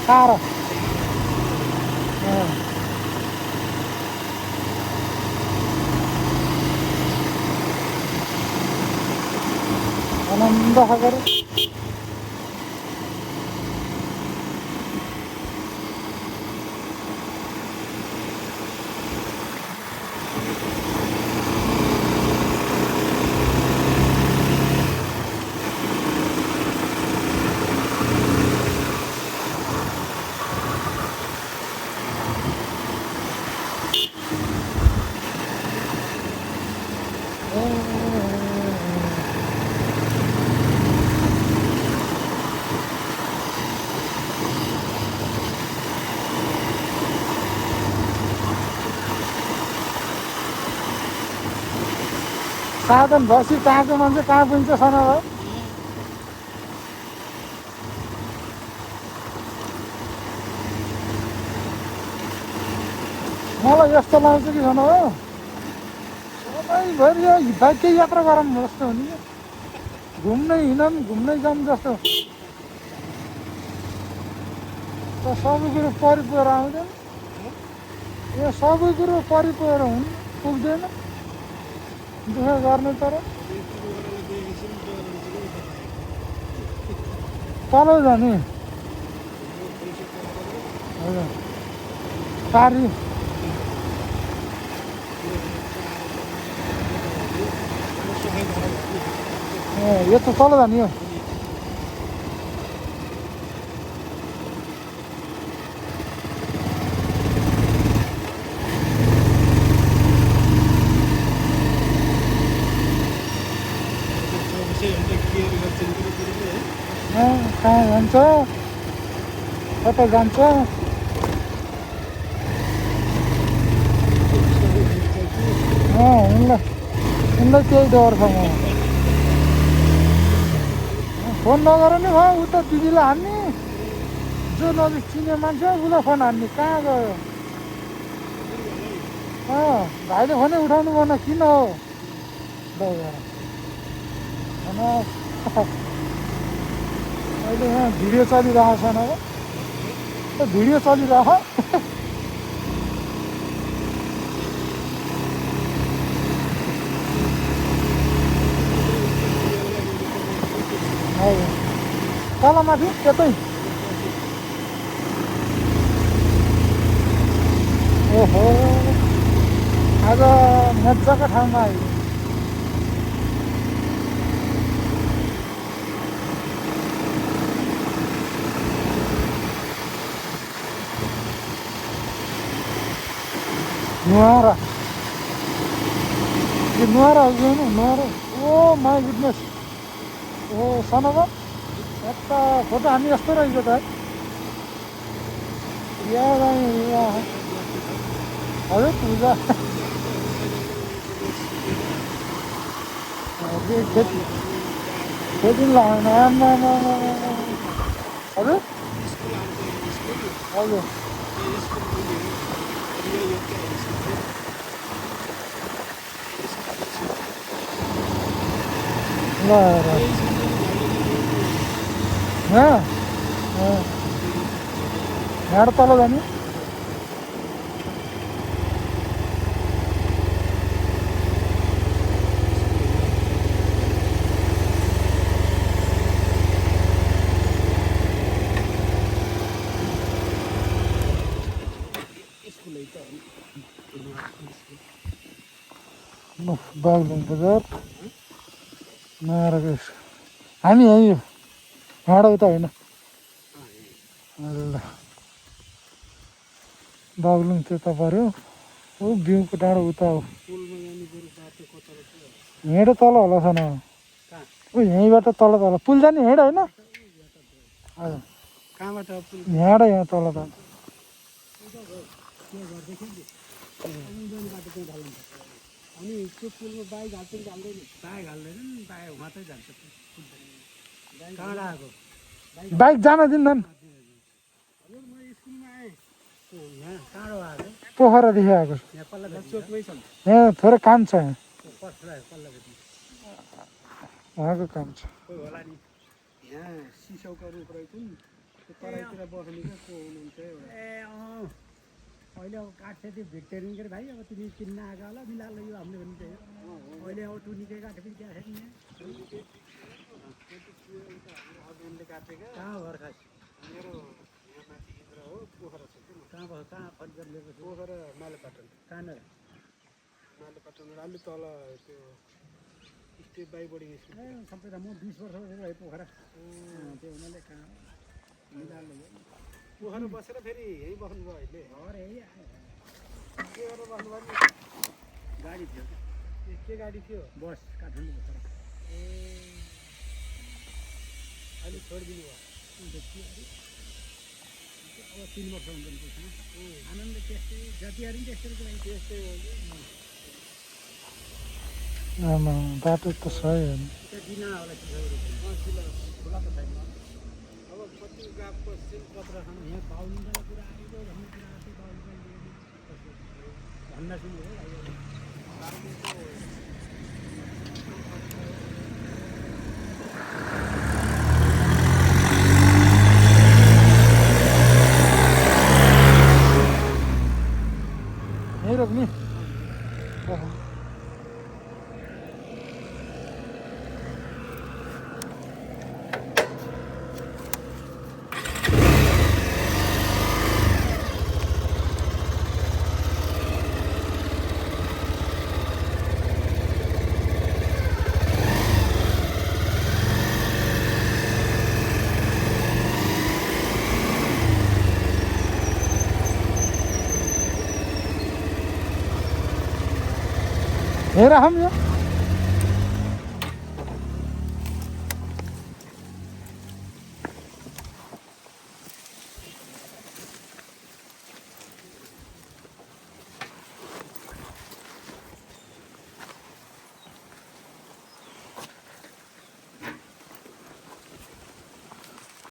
टाढा आनन्द सागर साधन भएपछि कहाँको मान्छे कहाँ पुग्छ सना भयो मलाई यस्तो लाग्छ कि सना हो सधैँभरि बाइकै यात्रा गरौँ जस्तो हो नि घुम्नै हिँडौँ घुम्नै जाऊँ जस्तो सबै कुरो परिपुर आउँदैन यो सबै कुरो परिपुर पुग्दैन दुःख गर्ने तर तल जाने हजुर पारी यो त तल जाने हो कहाँ जान्छ कता जान्छ उनलाई त्यही डर छ म फोन नगर नि भयो उता दिदीलाई हान्ने जो नजिक चिने मान्छे उसलाई फोन हान्ने कहाँ गयो भाइले फोनै उठाउनु भएन किन हो अहिले यहाँ भिडियो चलिरहेको छ न भिडियो चलिरहेको हजुर तल माथि त्यतै ओहो आज मजाको ठाउँमा आयो नुहारा यो नुहारा हो कि नुहारा ओ माई गुडनेस ओ सनगा यता फोटो हान्ने जस्तो रहेछ त हजुर पूजा खेती खेती लगाउन हजुर हजुर ल यहाँ तल जाने बागलुङ बजार नआएर हामी यहीँ भाडा उता होइन ल बागलुङ त्यता पऱ्यो ऊ बिउको डाँडो उता हो हिँड तल होला छ न ऊ यहीँबाट तल तल पुल जाने हिँड होइन हजुर यहाँबाट यहाँ तल त अनि त्यो पुलमा बाइक हाल्छ कि हाल्दैन बाइक हाल्दैन नि बाइक मात्रै जान्छ कहाँबाट आएको बाइक जान दिँदैन हजुर म स्कुलमा आएँ यहाँ कहाँबाट आएको पोखरादेखि आएको यहाँ पल्ला चोकमै छ यहाँ थोरै काम छ यहाँ पल्लापट्टि उहाँको काम छ कोही होला नि यहाँ सिसौको रुख रहेछ नि तराईतिर बस्ने क्या को हुनुहुन्छ एउटा ए अहिले अब काट्छ त्यो भिक्टेरियन के भाइ अब तिमी किन्न आएको होला मिलाएर यो हामीले भने त्यही अहिले अब तँ निकै काटे पनि क्या छैन हस्बेन्डले काटेका कहाँ घर खास मेरो यहाँ माथि इन्द्र हो पोखरा छ कहाँ भयो कहाँ फर्केर लिएको छु पोखरा मालेपाटन कहाँनिर मालेपाटन अलि तल त्यो स्टेट बाई बोर्डिङ स्कुल सबै त म 20 वर्ष भयो पोखरा त्यो हुनाले कहाँ मिलाएर ल्यायो पोखरा बसेर फेरि यहीँ बस्नुभयो अहिले घर यही के गरेर बस्नुभयो गाडी थियो के गाडी थियो बस काठमाडौँ बसेर ए अहिले छोडिदिनु भयो अब 3 वर्ष हुन्छ आनन्द त्यस्तै जतिहरू पनि त्यस्तै लागि त्यस्तै हो आमा बाटो त सही हो नि त्यो दिन होला खुला त छैन अब कति गाको सिल पत्र खानु यहाँ बाहुलिँदैन कुरा आएको भन्ने कुरा आएको बाहुलिँदैन भन्न सुन्नु हो यहीँ रोक्ने हेर हम यहाँ